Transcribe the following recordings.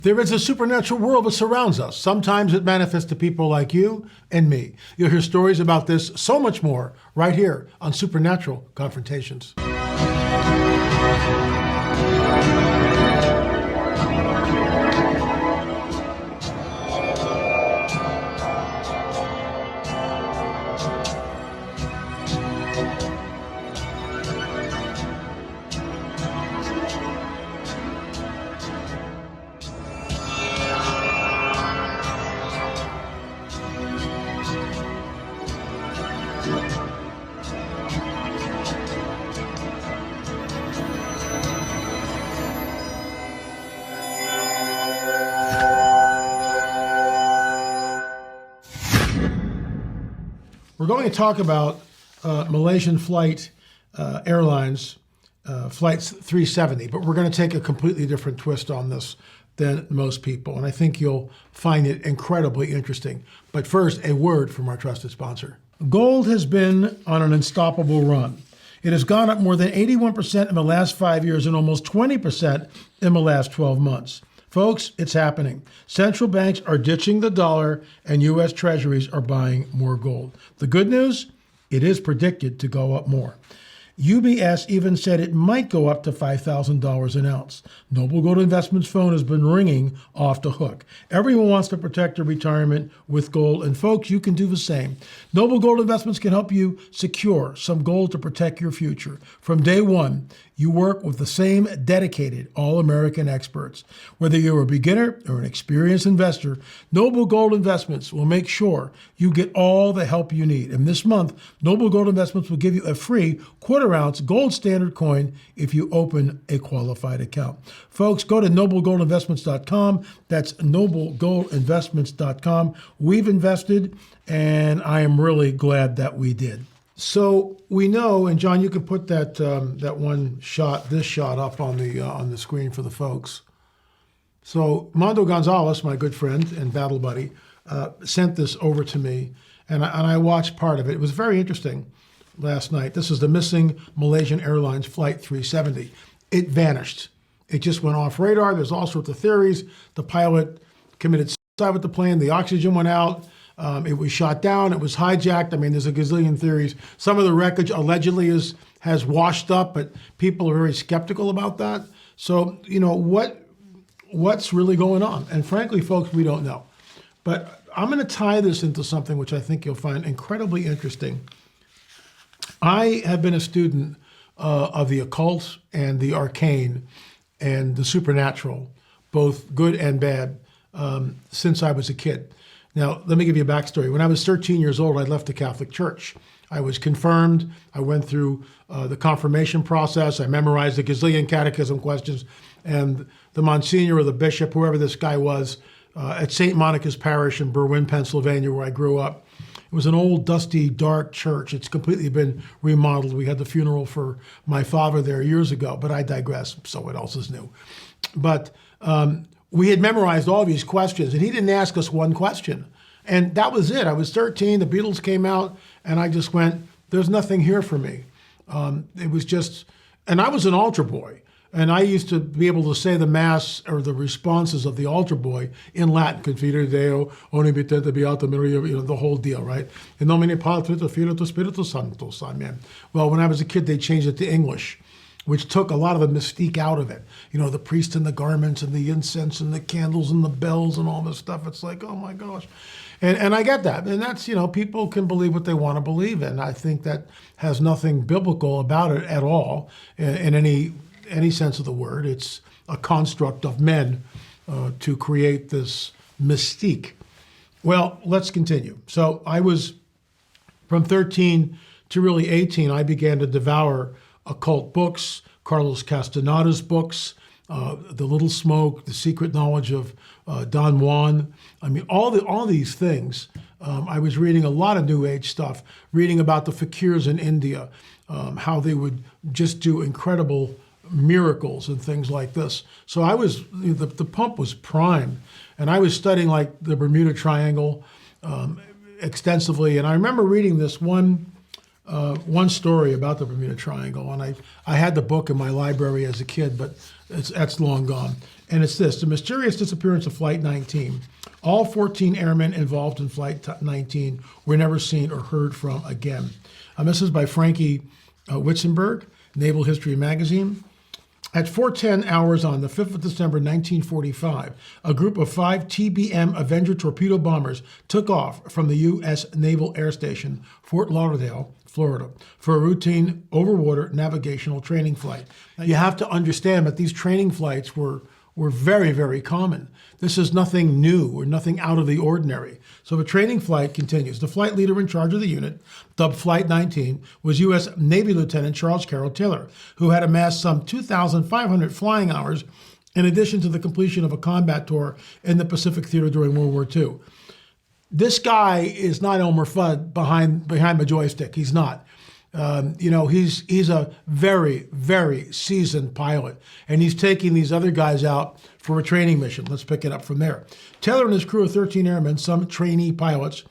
There is a supernatural world that surrounds us. Sometimes it manifests to people like you and me. You'll hear stories about this, so much more, right here on Supernatural Confrontations. We're going to talk about Malaysian flight airlines, flight 370, but we're going to take a completely different twist on this than most people, and I think you'll find it incredibly interesting. But first, a word from our trusted sponsor. Gold has been on an unstoppable run. It has gone up more than 81% in the last 5 years and almost 20% in the last 12 months. Folks, it's happening. Central banks are ditching the dollar and U.S. Treasuries are buying more gold. The good news? It is predicted to go up more. UBS even said it might go up to $5,000 an ounce. Noble Gold Investments' phone has been ringing off the hook. Everyone wants to protect their retirement with gold, and folks, you can do the same. Noble Gold Investments can help you secure some gold to protect your future. From day one, you work with the same dedicated all-American experts. Whether you're a beginner or an experienced investor, Noble Gold Investments will make sure you get all the help you need. And this month, Noble Gold Investments will give you a free quarter-ounce gold standard coin if you open a qualified account. Folks, go to noblegoldinvestments.com. That's noblegoldinvestments.com. We've invested, and I am really glad that we did. So we know, and John, you can put that that one shot, this shot, up on the screen for the folks. So Mondo Gonzalez, my good friend and battle buddy, sent this over to me, and I watched part of it. It was very interesting last night. This is the missing Malaysian Airlines Flight 370. It vanished. It just went off radar. There's all sorts of theories. The pilot committed suicide with the plane. The oxygen went out. It was shot down. It was hijacked. I mean, there's a gazillion theories. Some of the wreckage allegedly has washed up, but people are very skeptical about that. So, you know, what's really going on? And frankly, folks, we don't know. But I'm going to tie this into something which I think you'll find incredibly interesting. I have been a student of the occult and the arcane and the supernatural, both good and bad, since I was a kid. Now, let me give you a backstory. When I was 13 years old, I left the Catholic Church. I was confirmed. I went through the confirmation process. I memorized a gazillion catechism questions. And the Monsignor or the bishop, whoever this guy was, at St. Monica's Parish in Berwyn, Pennsylvania, where I grew up, it was an old, dusty, dark church. It's completely been remodeled. We had the funeral for my father there years ago, but I digress. So what else is new? But we had memorized all these questions, and he didn't ask us one question. And that was it. I was 13, the Beatles came out, and I just went, there's nothing here for me. It was just, and I was an altar boy, and I used to be able to say the Mass or the responses of the altar boy in Latin, Confide Deo, Onibitente Beata Maria, you know, the whole deal, right? In nomine Patris et Filii et Spiritus Sanctus, amen. Well, when I was a kid, they changed it to English, which took a lot of the mystique out of it. You know, the priest and the garments and the incense and the candles and the bells and all this stuff. It's like, oh my gosh. And I get that. And that's, you know, people can believe what they want to believe in. I think that has nothing biblical about it at all in any sense of the word. It's a construct of men to create this mystique. Well, let's continue. So I was, from 13 to really 18, I began to devour occult books, Carlos Castaneda's books, The Little Smoke, The Secret Knowledge of Don Juan. I mean, all these things. I was reading a lot of New Age stuff, reading about the fakirs in India, how they would just do incredible miracles and things like this. So I was, the pump was primed, and I was studying like the Bermuda Triangle extensively. And I remember reading this one story about the Bermuda Triangle, and I had the book in my library as a kid, but that's long gone. And it's this: the mysterious disappearance of Flight 19. All 14 airmen involved in Flight 19 were never seen or heard from again. This is by Frankie Witzenberg, Naval History Magazine. At 4:10 hours on the 5th of December 1945, a group of 5 TBM Avenger torpedo bombers took off from the U.S. Naval Air Station, Fort Lauderdale, Florida, for a routine overwater navigational training flight. Now, you have to understand that these training flights were very, very common. This is nothing new or nothing out of the ordinary. So the training flight continues. The flight leader in charge of the unit, dubbed Flight 19, was U.S. Navy Lieutenant Charles Carroll Taylor, who had amassed some 2,500 flying hours in addition to the completion of a combat tour in the Pacific Theater during World War II. This guy is not Elmer Fudd behind the joystick. He's not. He's a very, very seasoned pilot, and he's taking these other guys out for a training mission. Let's pick it up from there. Taylor and his crew of 13 airmen, some trainee pilots,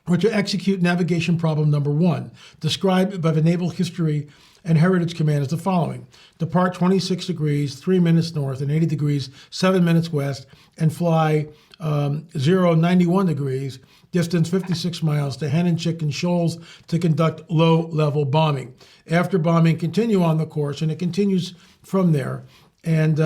were to execute navigation problem number 1, described by the Naval History and Heritage Command as the following: depart 26 degrees, 3 minutes north, and 80 degrees, 7 minutes west, and fly 91 degrees, distance 56 miles, to Hen and Chicken Shoals to conduct low-level bombing. After bombing, continue on the course, and it continues from there. And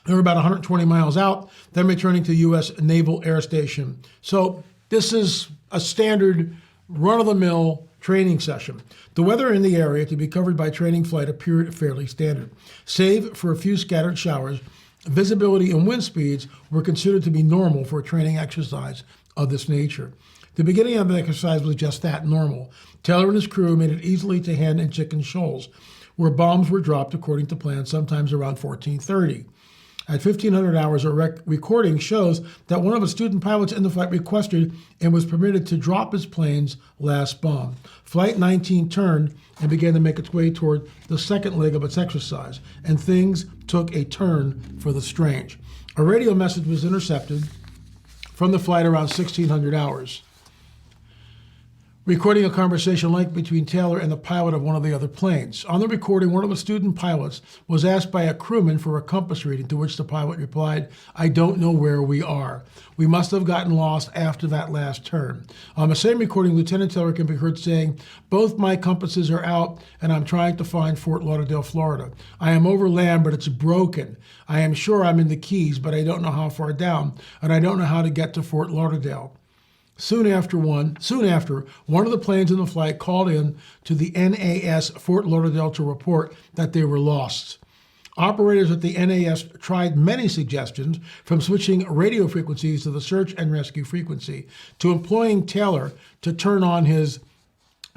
they're about 120 miles out, then returning to U.S. Naval Air Station. So this is a standard run-of-the-mill training session. The weather in the area to be covered by training flight appeared fairly standard. Save for a few scattered showers, visibility and wind speeds were considered to be normal for a training exercise of this nature. The beginning of the exercise was just that, normal. Taylor and his crew made it easily to Hen and Chicken Shoals, where bombs were dropped according to plan, sometimes around 14:30. At 1500 hours, a recording shows that one of the student pilots in the flight requested and was permitted to drop his plane's last bomb. Flight 19 turned and began to make its way toward the second leg of its exercise, and things took a turn for the strange. A radio message was intercepted from the flight around 1600 hours, recording a conversation like between Taylor and the pilot of one of the other planes. On the recording, one of the student pilots was asked by a crewman for a compass reading, to which the pilot replied, "I don't know where we are. We must have gotten lost after that last turn." On the same recording, Lieutenant Taylor can be heard saying, "Both my compasses are out, and I'm trying to find Fort Lauderdale, Florida. I am over land, but it's broken. I am sure I'm in the Keys, but I don't know how far down, and I don't know how to get to Fort Lauderdale." Soon after, one of the planes in the flight called in to the NAS Fort Lauderdale to report that they were lost. Operators at the NAS tried many suggestions, from switching radio frequencies to the search and rescue frequency, to employing Taylor to turn on his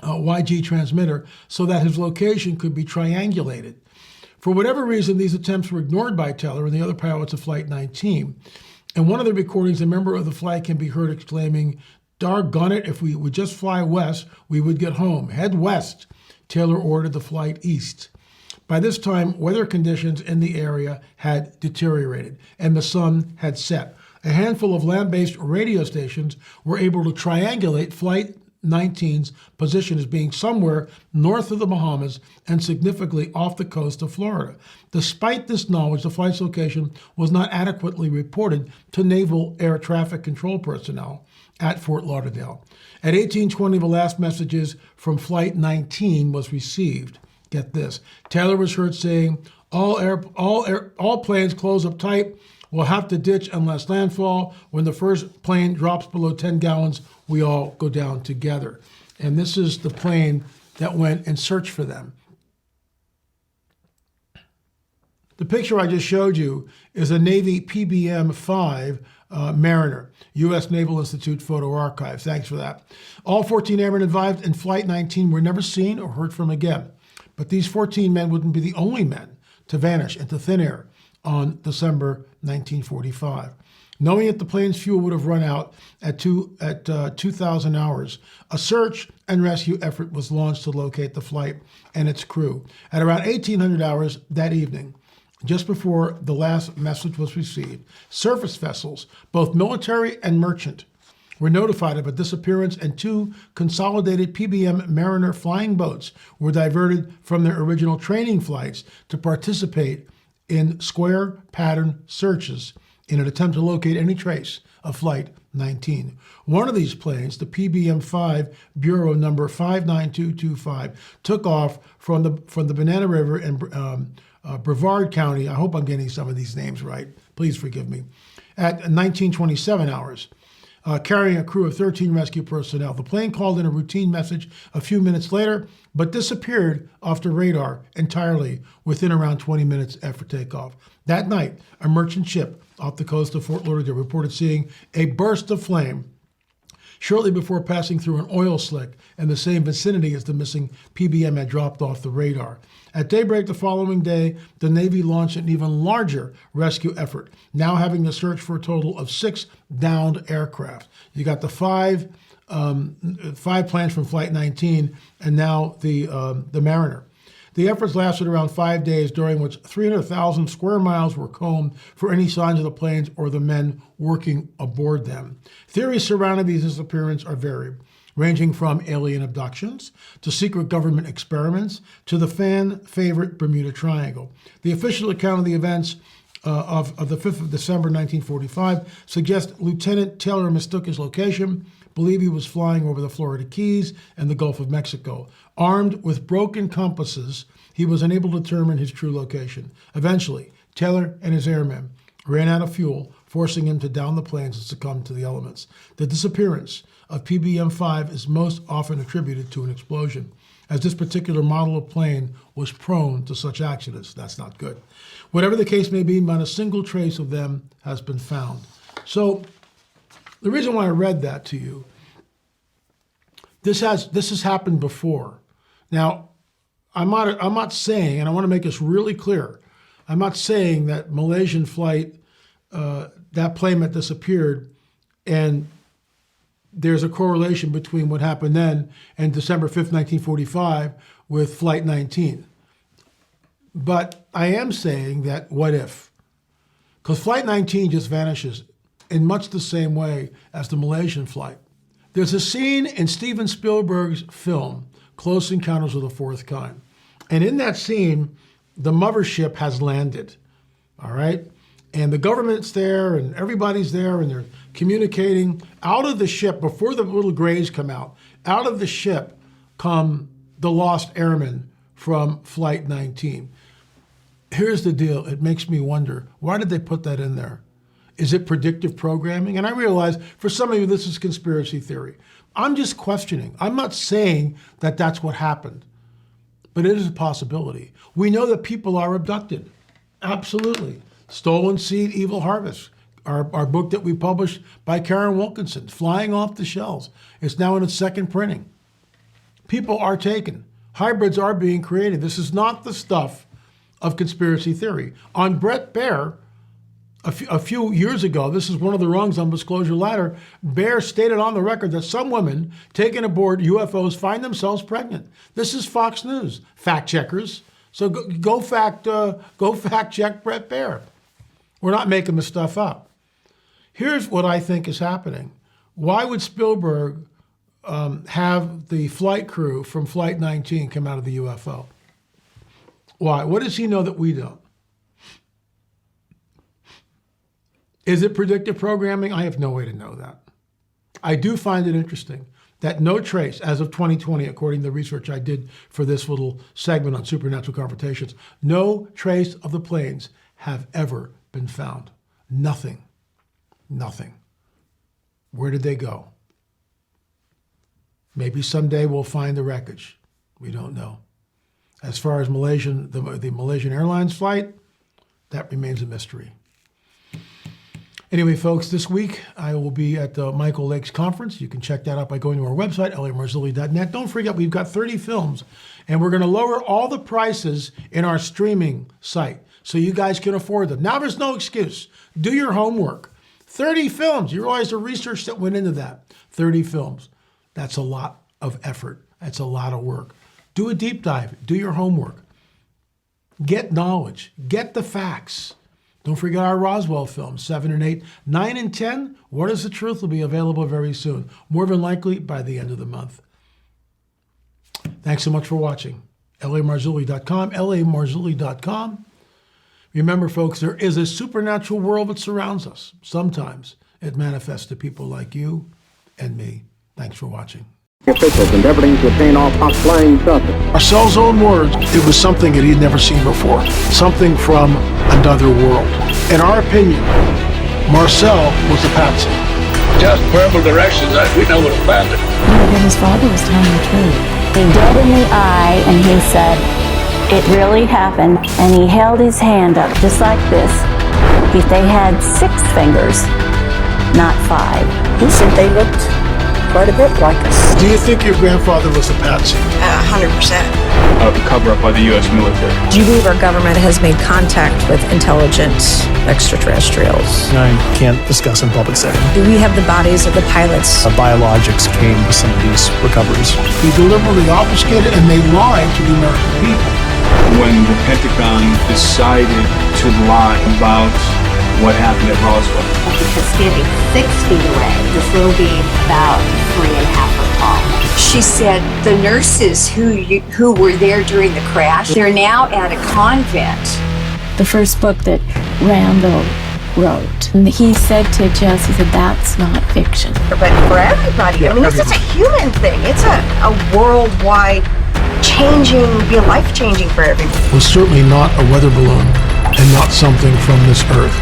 YG transmitter so that his location could be triangulated. For whatever reason, these attempts were ignored by Taylor and the other pilots of Flight 19. In one of the recordings, a member of the flight can be heard exclaiming, "Doggone it, if we would just fly west, we would get home. Head west." Taylor ordered the flight east. By this time, weather conditions in the area had deteriorated, and the sun had set. A handful of land-based radio stations were able to triangulate Flight 19's position as being somewhere north of the Bahamas and significantly off the coast of Florida. Despite this knowledge, the flight's location was not adequately reported to Naval Air Traffic Control personnel at Fort Lauderdale. At 18:20, the last messages from Flight 19 was received. Get this: Taylor was heard saying, all planes close up tight. We'll have to ditch unless landfall. When the first plane drops below 10 gallons, we all go down together." And this is the plane that went and searched for them. The picture I just showed you is a Navy PBM-5 Mariner, U.S. Naval Institute Photo Archive. Thanks for that. All 14 airmen involved in Flight 19 were never seen or heard from again. But these 14 men wouldn't be the only men to vanish into thin air on December 1945. Knowing that the plane's fuel would have run out at 2,000 hours, a search and rescue effort was launched to locate the flight and its crew. At around 1800 hours that evening, just before the last message was received, surface vessels, both military and merchant, were notified of a disappearance, and 2 consolidated PBM Mariner flying boats were diverted from their original training flights to participate in square pattern searches in an attempt to locate any trace of Flight 19. One of these planes, the PBM-5 Bureau number 59225, took off from the Banana River in Brevard County. I hope I'm getting some of these names right. Please forgive me. At 1927 hours, carrying a crew of 13 rescue personnel. The plane called in a routine message a few minutes later, but disappeared off the radar entirely within around 20 minutes after takeoff. That night, a merchant ship off the coast of Fort Lauderdale reported seeing a burst of flame shortly before passing through an oil slick in the same vicinity as the missing PBM had dropped off the radar. At daybreak the following day, the Navy launched an even larger rescue effort, now having to search for a total of 6 downed aircraft. You got the five planes from Flight 19 and now the Mariner. The efforts lasted around 5 days, during which 300,000 square miles were combed for any signs of the planes or the men working aboard them. Theories surrounding these disappearances are varied, ranging from alien abductions to secret government experiments to the fan favorite Bermuda Triangle. The official account of the events of the 5th of December 1945 suggests Lieutenant Taylor mistook his location, believed he was flying over the Florida Keys and the Gulf of Mexico. Armed with broken compasses, he was unable to determine his true location. Eventually, Taylor and his airmen ran out of fuel, forcing him to down the planes and succumb to the elements. The disappearance of PBM-5 is most often attributed to an explosion, as this particular model of plane was prone to such accidents. That's not good. Whatever the case may be, not a single trace of them has been found. So the reason why I read that to you, this has happened before. Now, I'm not saying, and I want to make this really clear, I'm not saying that Malaysian flight, that plane that disappeared, and there's a correlation between what happened then and December 5th, 1945 with Flight 19. But I am saying that what if? Because Flight 19 just vanishes in much the same way as the Malaysian flight. There's a scene in Steven Spielberg's film, Close Encounters of the Fourth Kind. And in that scene, the mothership has landed, all right? And the government's there and everybody's there and they're communicating. Out of the ship, before the little grays come out of the ship come the lost airmen from Flight 19. Here's the deal. It makes me wonder, why did they put that in there? Is it predictive programming? And I realize for some of you, this is conspiracy theory. I'm just questioning. I'm not saying that that's what happened, but it is a possibility. We know that people are abducted. Absolutely. Stolen Seed, Evil Harvest, our book that we published by Karen Wilkinson, flying off the shelves. It's now in its second printing. People are taken. Hybrids are being created. This is not the stuff of conspiracy theory. On Bret Baier, a few years ago, this is one of the rungs on Disclosure Ladder, Baier stated on the record that some women taken aboard UFOs find themselves pregnant. This is Fox News. Fact checkers. So go fact check Bret Baier. We're not making this stuff up. Here's what I think is happening. Why would Spielberg have the flight crew from Flight 19 come out of the UFO? Why? What does he know that we don't? Is it predictive programming? I have no way to know that. I do find it interesting that no trace, as of 2020, according to the research I did for this little segment on supernatural confrontations, no trace of the planes have ever been found. Nothing. Nothing. Where did they go? Maybe someday we'll find the wreckage. We don't know. As far as the Malaysian Airlines flight, that remains a mystery. Anyway, folks, this week I will be at the Michael Lake's conference. You can check that out by going to our website, lamarzulli.net. Don't forget, we've got 30 films, and we're going to lower all the prices in our streaming site so you guys can afford them. Now there's no excuse. Do your homework. 30 films. You realize the research that went into that. 30 films. That's a lot of effort. That's a lot of work. Do a deep dive. Do your homework. Get knowledge. Get the facts. Don't forget our Roswell films, 7 and 8. 9 and 10, What is the Truth will be available very soon, more than likely by the end of the month. Thanks so much for watching. lamarzulli.com, lamarzulli.com. Remember, folks, there is a supernatural world that surrounds us. Sometimes it manifests to people like you and me. Thanks for watching. Officials endeavoring to obtain all top flying saucers. Marcel's own words, it was something that he'd never seen before. Something from another world. In our opinion, Marcel was a patsy. Just verbal directions, we know what about it. That his father was telling the truth. He dead in the eye, and he said, it really happened. And he held his hand up just like this. They had 6 fingers, not 5. He said they looked quite a bit like us. Do you think your grandfather was a patsy? 100%. Cover up by the U.S. military. Do you believe our government has made contact with intelligent extraterrestrials? I can't discuss in public setting. Do we have the bodies of the pilots? Biologics came with some of these recoveries. He deliberately obfuscated and they lied to the American people. When the Pentagon decided to lie about what happened at Roswell. Because standing 6 feet away, this little being about 3.5 foot tall. She said the nurses who were there during the crash, they're now at a convent. The first book that Randall wrote, and he said to Jess, he said, that's not fiction. But for everybody, I mean, this is a human thing. It's a worldwide changing, be life-changing for everyone. It was certainly not a weather balloon and not something from this earth.